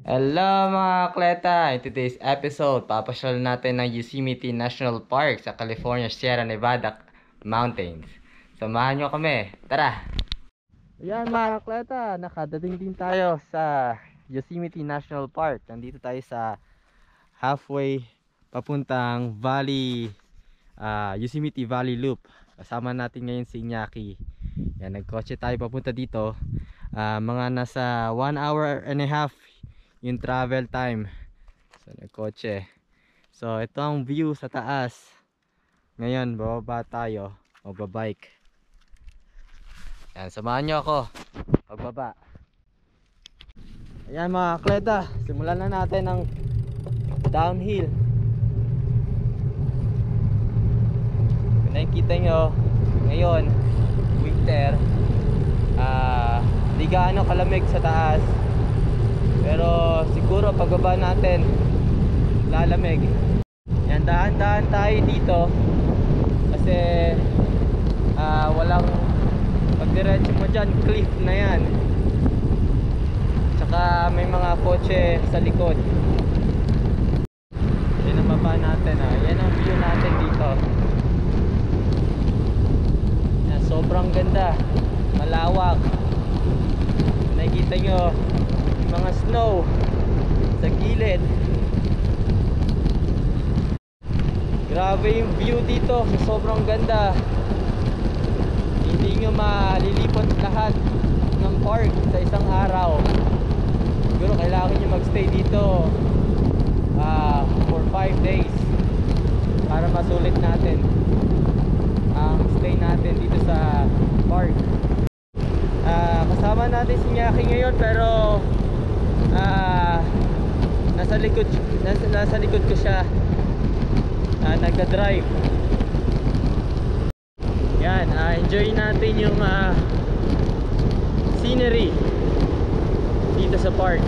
Hello mga kleta! In today's episode, papasyal natin ng Yosemite National Park sa California Sierra Nevada Mountains. Samahan nyo kami, tara! Ayan mga kleta, nakadating din tayo sa Yosemite National Park. Nandito tayo sa halfway papuntang Yosemite Valley Loop. Kasama natin ngayon si Iñaki. Yan, nagkotse tayo papunta dito. Mga nasa 1 hour and a half yung travel time. So nagkotse. So ito ang view sa taas. Ngayon bababa tayo, magbabike. Yan, samahan nyo ako pagbaba. Ayan mga kleta, simulan na natin ang downhill. Kung nakikita nyo ngayon, winter, di gaano kalamig sa taas, pero siguro pagbaba natin lalamig. Yan, dahan-dahan tayo dito kasi walang pagdiretso mo dyan, cliff na yan, tsaka may mga kotse sa likod. Yan ang baba natin, yan ang view natin dito. Yan, sobrang ganda, malawak. Nakikita nyo yung mga snow sa gilid. Grabe yung view dito, sobrang ganda. Hindi nyo malilipot lahat ng park sa isang araw. Siguro kailangan nyo magstay dito for 5 days para masulit natin ang stay natin dito sa park. Kasama natin si Iñaki ngayon, pero nasa likod ko siya, nagda-drive. Yan, enjoy natin yung scenery dito sa park.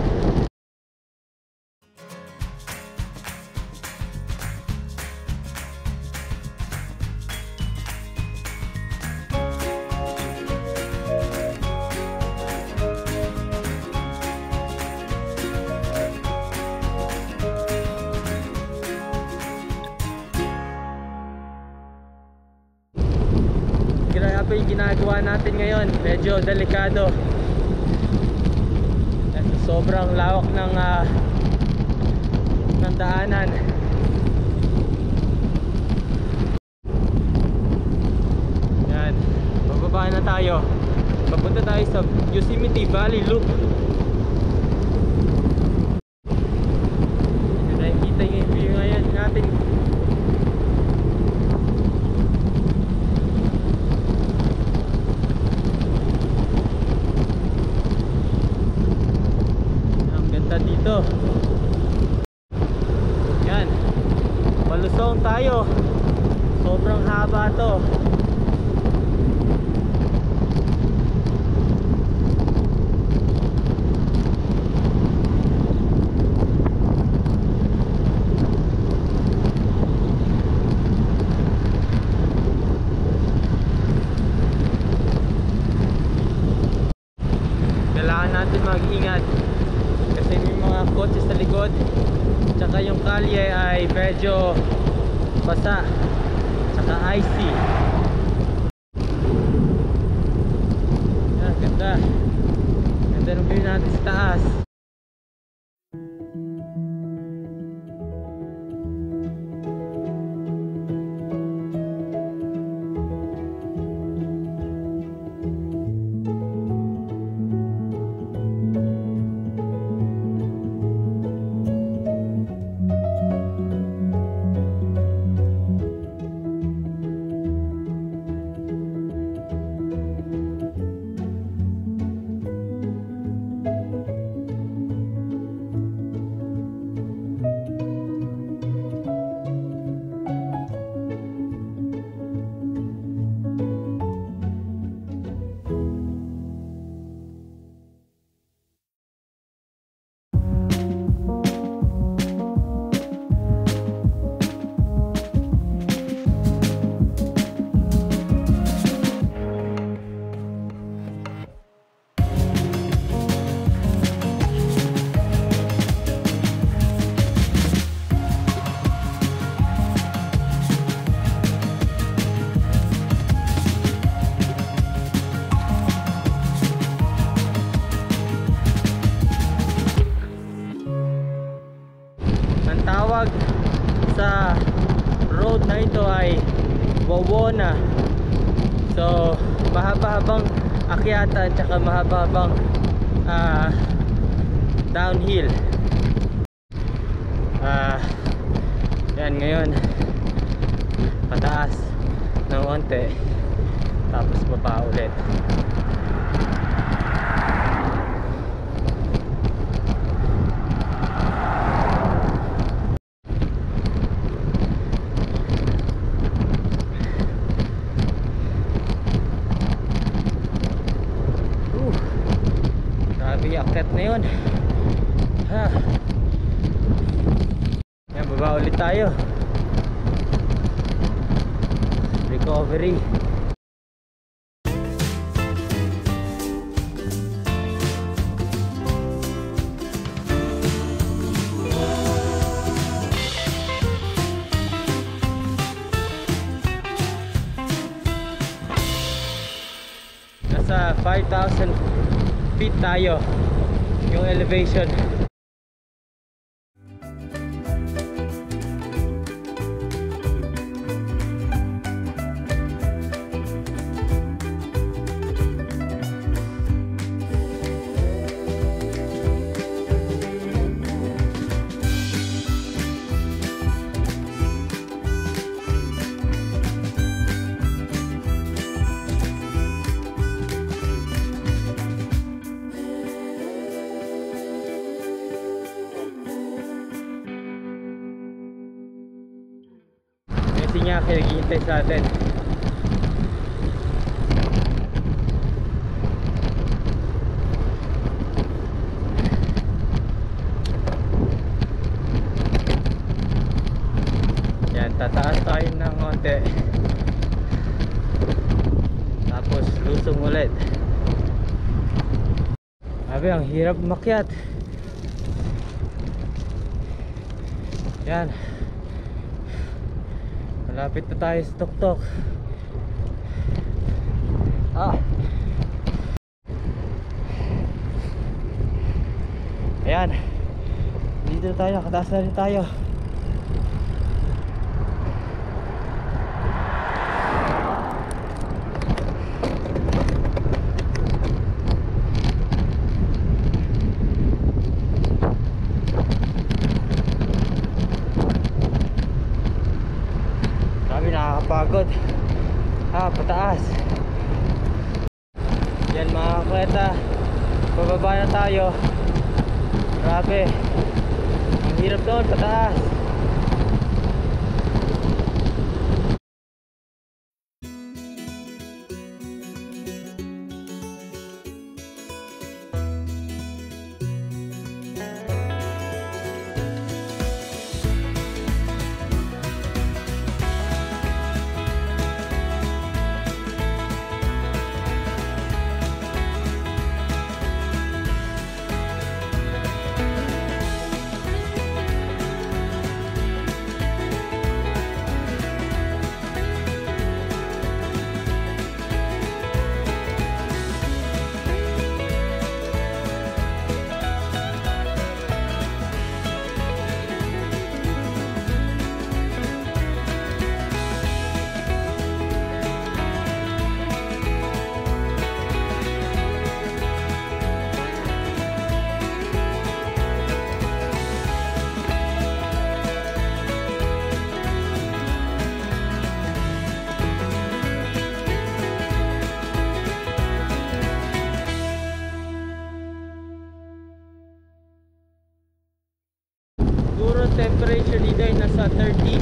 Grabe yung ginagawa natin ngayon, medyo delikado. Sobrang lawak ng daanan. Yan, bababa na tayo. Papunta tayo sa Yosemite Valley Loop. Nakikita yung view ngayon natin. Dito. Yan. Palusong tayo. Sobrang haba to. Kailangan natin mag-ingat kasi may mga kotse sa likod, tsaka yung kalye ay medyo basa, tsaka icy. Yan, ganda ng view natin sa taas. Lona. So mahaba-habang akyatan tsaka mahaba-habang downhill. Yan, ngayon pataas ng onte tapos baba ulit. Grabe akyat na yun. Yan, baba ulit tayo. Recovery. Nasa 5,000 feet tayo yung elevation. Kasi nga naghihintay sa atin. Yan, tataas tayo ng konti tapos lusong ulit. Sabi, ang hirap umakyat. Yan, malapit na tayo sa tuktok. Ayan, dito tayo, nakataas na rin tayo. Nakakapagod. Pataas. Yan mga kakweta, bababa na tayo. Grabe, ang hirap doon, pataas. Temperature dito ay nasa 30.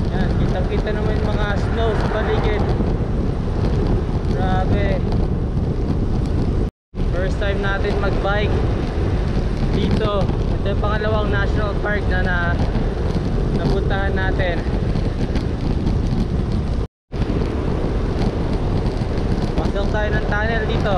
Yan, kitang-kita naman yung mga snow sa paligid. Grabe. First time natin mag-bike dito. Ito yung pangalawang national park na napuntahan natin. Pasok tayo ng tunnel dito.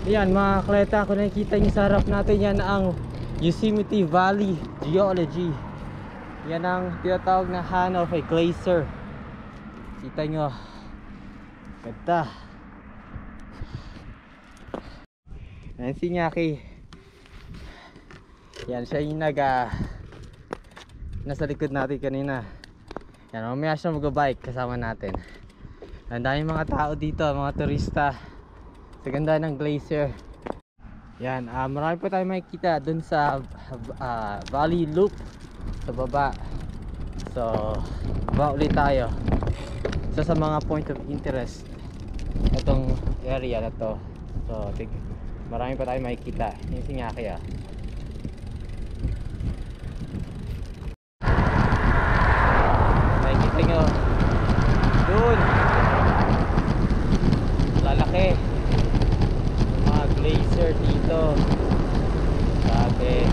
Yan mga kleta, kung nakikita nyo sa harap natin, yan ang Yosemite Valley Geology. Yan ang tinatawag na hand of a glacier. Kita nyo, ganda. Yan si Nyaki. Yan siya yung nasa likod natin kanina. Yan, mamaya siya mag-bike kasama natin. Ang daming mga tao dito, mga turista, sa ganda ng glacier. Yan, marami pa tayong makikita dun sa Valley Loop sa baba. So, baba ulit tayo. Isa sa mga point of interest itong area na to. So, marami pa tayong makikita. Yung Singaki makikita nyo dun, lalaki yung mga glacier dito. Grabe.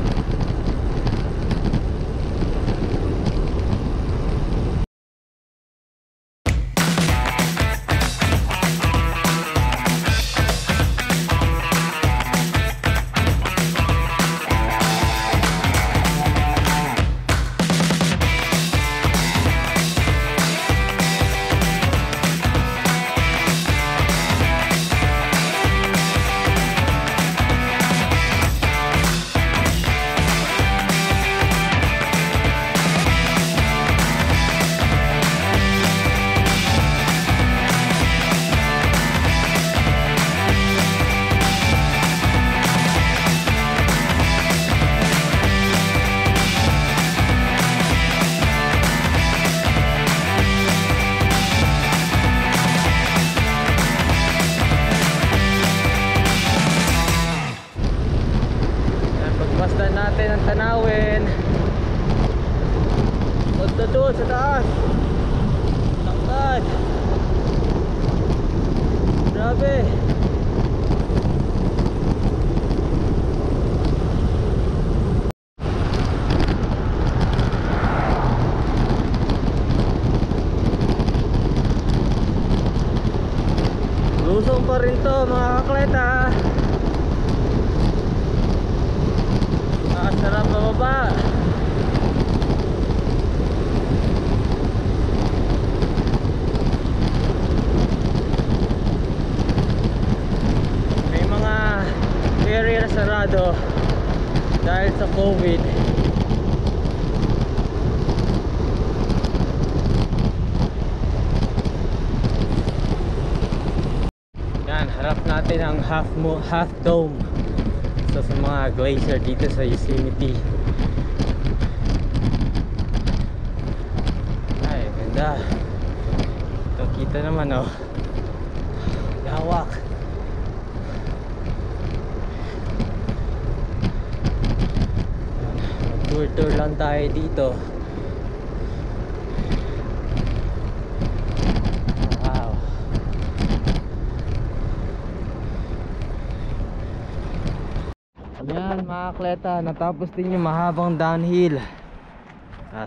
Pagmasdan natin ang tanawin. Punta doon sa taas. Langkad. Grabe. Lusong pa rin to mga kakleta. Sarap bababa. May mga area na sarado dahil sa COVID. Yan, harap natin ang half dome sa mga glacier dito sa Yosemite. Ay, ganda. Ito, kita naman lawak. Tour lang tayo dito. Wow. Yan mga kleta, natapos din yung mahabang downhill.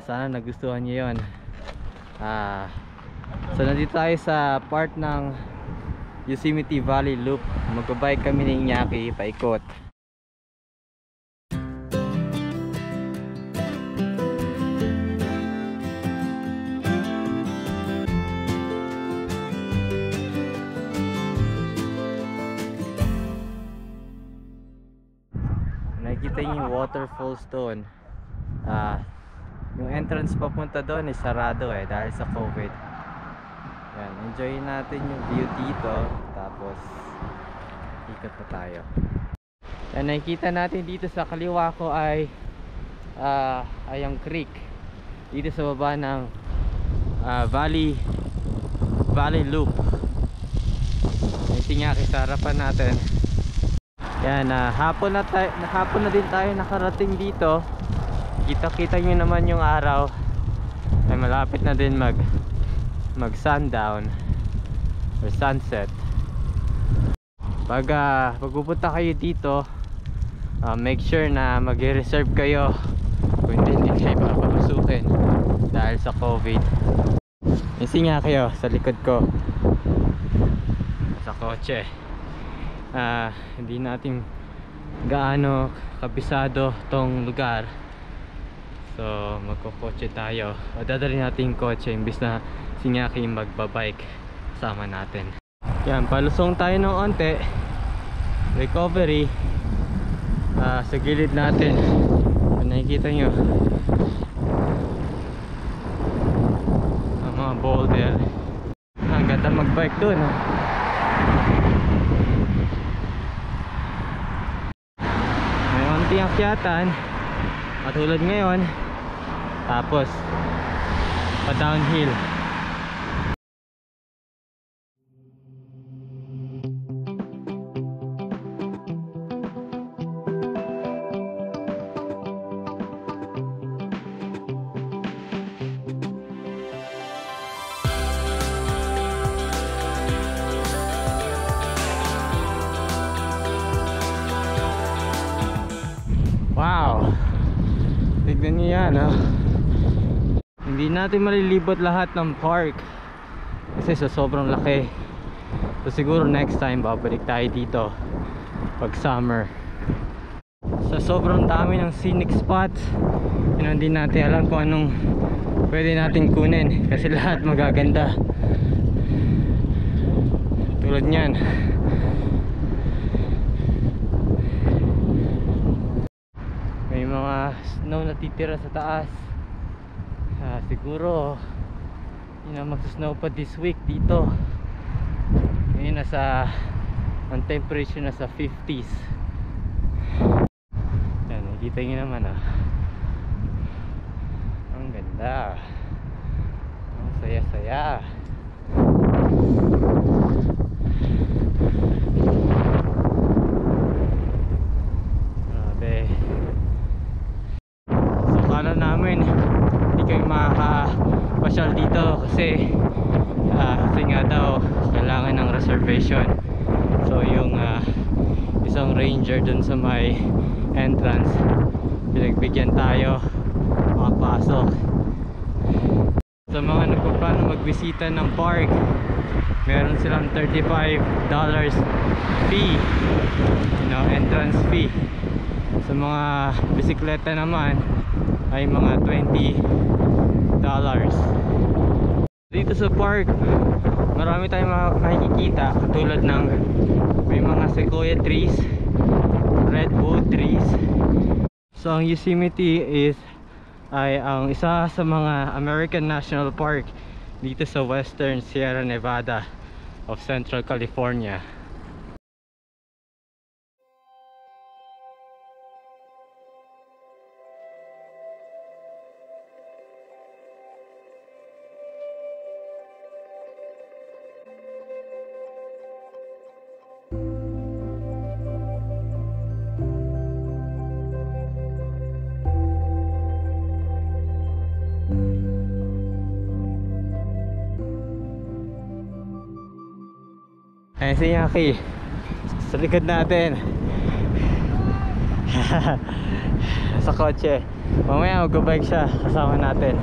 Sana nagustuhan nyo yun. So nandito tayo sa part ng Yosemite Valley Loop. Magbabike kami ni Iñaki paikot. Nakikita niyo yung waterfalls doon. Yung entrance papunta doon is sarado dahil sa COVID. Yan, enjoy natin yung view dito. Tapos ikot pa tayo. Yan, nakikita natin dito sa kaliwa ko ay yung creek dito sa baba ng Valley Loop. Yung Singaki sa harapan natin. Yan, hapon na din tayo nakarating dito. Kita nyo naman yung araw ay malapit na din mag sundown or sunset. Pag pupunta kayo dito, make sure na mag-reserve kayo, kung hindi kayo papapasukin dahil sa COVID. Missing nga kayo sa likod ko sa kotse. Hindi natin gaano kabisado tong lugar, so magkokotse tayo o dadalhin natin yung kotse imbis na si Nyaki magbabike kasama natin. Yan, palusong tayo ng onte, recovery sa gilid natin. Nakikita nyo ang mga boulder. Ang ganda magbike dun, no? May onting akyatan katulad ngayon, tapos pa downhill. Wow, tignan niyo yan, oh. Hindi natin malilibot lahat ng park kasi sa sobrang laki. So siguro next time babalik tayo dito pag summer. Sa sobrang dami ng scenic spots, hindi natin alam kung anong pwede natin kunin kasi lahat magaganda. Tulad nyan, may mga snow na titira sa taas. Siguro magsa-snow pa this week dito. Ngayon ang temperature nasa 50s. Yan, nakikita nyo naman, ah. Ang ganda, ang saya-saya. Grabe. So kala namin hindi kayo makakapasyal dito kasi nga daw kailangan ng reservation. So yung isang ranger dun sa may entrance, pinagbigyan tayo makapasok. Sa mga nagpaplano magbisita ng park, meron silang $35 fee, entrance fee. Sa mga bisikleta naman ay mga $20. Dito sa park marami tayong makikita, tulad ng may mga sequoia trees, redwood trees. So ang Yosemite ay ang isa sa mga American National Park dito sa Western Sierra Nevada of Central California. Ayan si Nyaki sa likod natin. Sa kotse. Mamaya mag-bike siya kasama natin.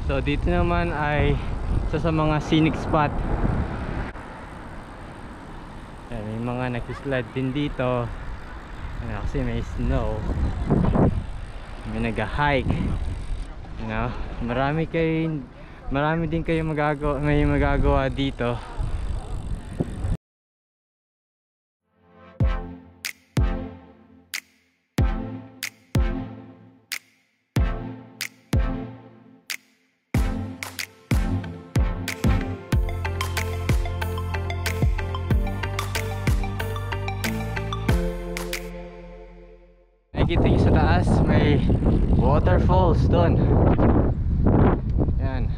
So dito naman ay isa sa mga scenic spot. Ayan, may mga nag-slide din dito. Ayan, kasi may snow. May nag-hike. Marami din kayo magagawa dito. Nakikita nyo sa taas may waterfalls doon. Yan.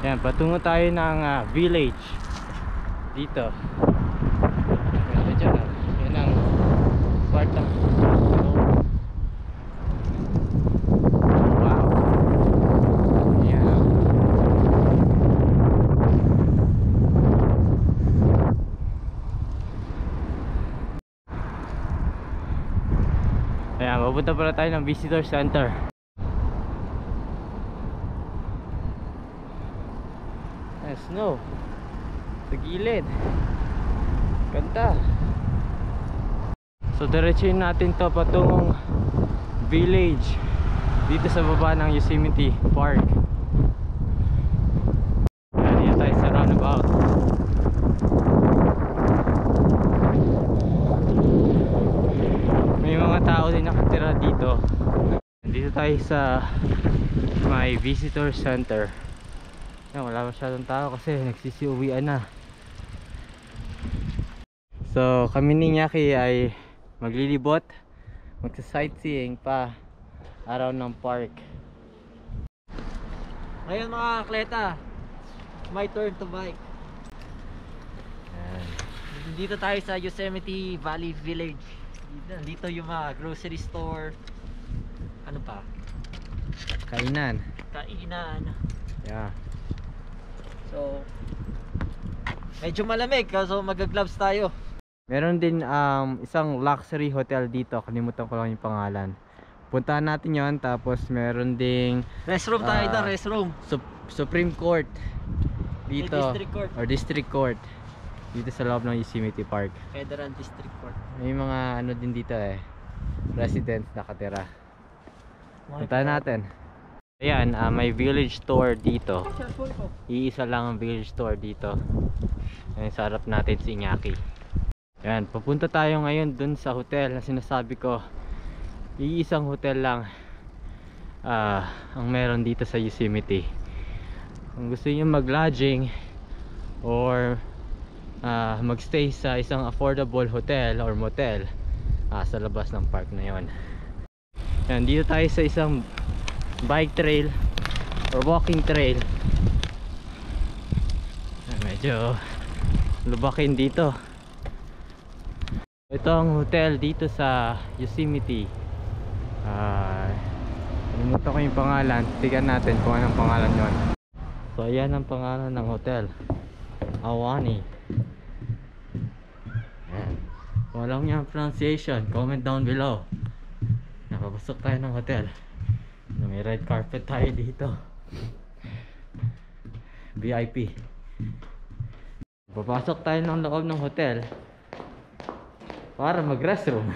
Yan, patungo tayo ng village dito. Yan, dyan, yan ang part ng wow. Yan. papunta pala tayo ng visitor center. Snow sa gilid, ganda. So diretsuhin natin to patungong village dito sa baba ng Yosemite Park. Dito tayo sa roundabout. May mga tao din nakatira dito. Dito tayo sa may visitor center. Yan, wala masyadong tao kasi nagsisiuwian na. So kami ni Nyaki ay maglilibot, magsa-sightseeing pa araw ng park. Ngayon mga atleta, my turn to bike. Yan. Dito tayo sa Yosemite Valley Village. Dito yung mga grocery store. Ano pa? Kainan. Kainan. Yeah. So medyo malamig, so mag-gloves tayo. Meron din isang luxury hotel dito, kalimutan ko lang yung pangalan. Puntahan natin yon. Tapos meron ding Restroom tayo doon, restroom. Supreme Court dito, District Court. or District Court dito sa loob ng Yosemite Park. Federal District Court. May mga ano din dito residents nakatira. Puntahan natin. Ayan, may village store dito. Iisa lang ang village store dito. Ayan, sa harap natin si Iñaki. Ayan, papunta tayo ngayon dun sa hotel na sinasabi ko. Iisang hotel lang ang meron dito sa Yosemite. Kung gusto niyo mag-lodging or magstay sa isang affordable hotel or motel sa labas ng park na yon. Ayan, dito tayo sa isang bike trail or walking trail. Medyo lubakin dito. Ito ang hotel dito sa Yosemite. Kalimutan ko yung pangalan. Tignan natin kung anong pangalan yon. So ayan ang pangalan ng hotel, Ahwahnee. Ayan. Kung alam niyo ang pronunciation, comment down below. Nakapasok tayo ng hotel. May red carpet tayo dito, VIP. Papasok tayo ng loob ng hotel para mag restroom.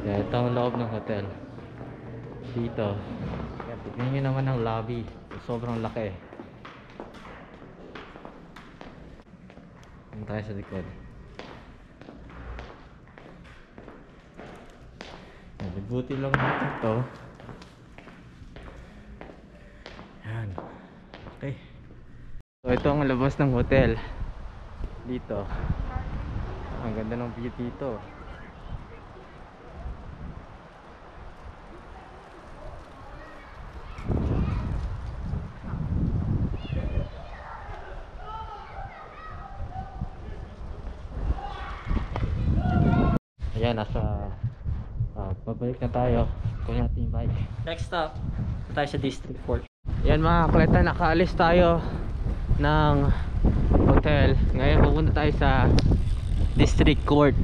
Ito ang loob ng hotel dito. Tignan nyo naman ang lobby, sobrang laki. Punta tayo sa likod. Buti lang natin to. Yan. Okay. So ito ang labas ng hotel dito. Ang ganda ng view dito. Ayan, babalik na tayo. Kunin natin yung bike. Next stop, tayo sa District Court. Yan mga kleta, nakaalis tayo ng hotel. Ngayon pupunta tayo sa District Court.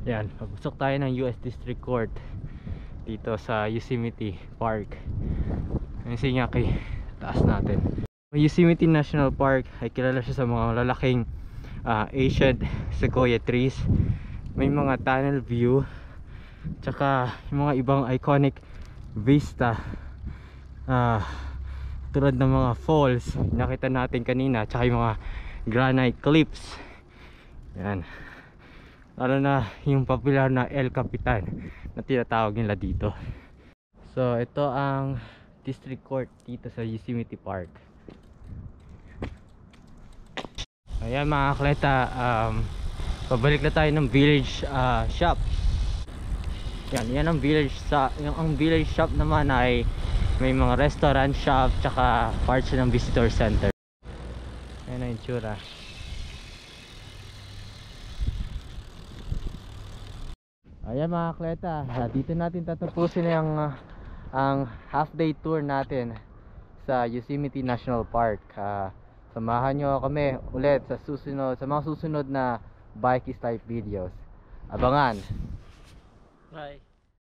Yan, pagpasok tayo ng US District Court dito sa Yosemite Park. Ayun si Iñaki, taas natin. Yosemite National Park ay kilala siya sa mga malalaking ancient sequoia trees. May mga tunnel view, tsaka yung mga ibang iconic vista, tulad ng mga falls nakita natin kanina, tsaka yung mga granite cliffs. Yan, lalo na yung popular na El Capitan na tinatawag nila dito. So ito ang District Court dito sa Yosemite Park. Ayan mga atleta, pabalik na tayo ng village shop. Yan ang village ang village shop naman ay may mga restaurant shop tsaka parts ng visitor center. Ayan ang itsura. Ayan mga kleta, dito natin tatapusin ang half day tour natin sa Yosemite National Park. Samahan nyo kami ulit sa mga susunod na bike type videos. Abangan! Bye.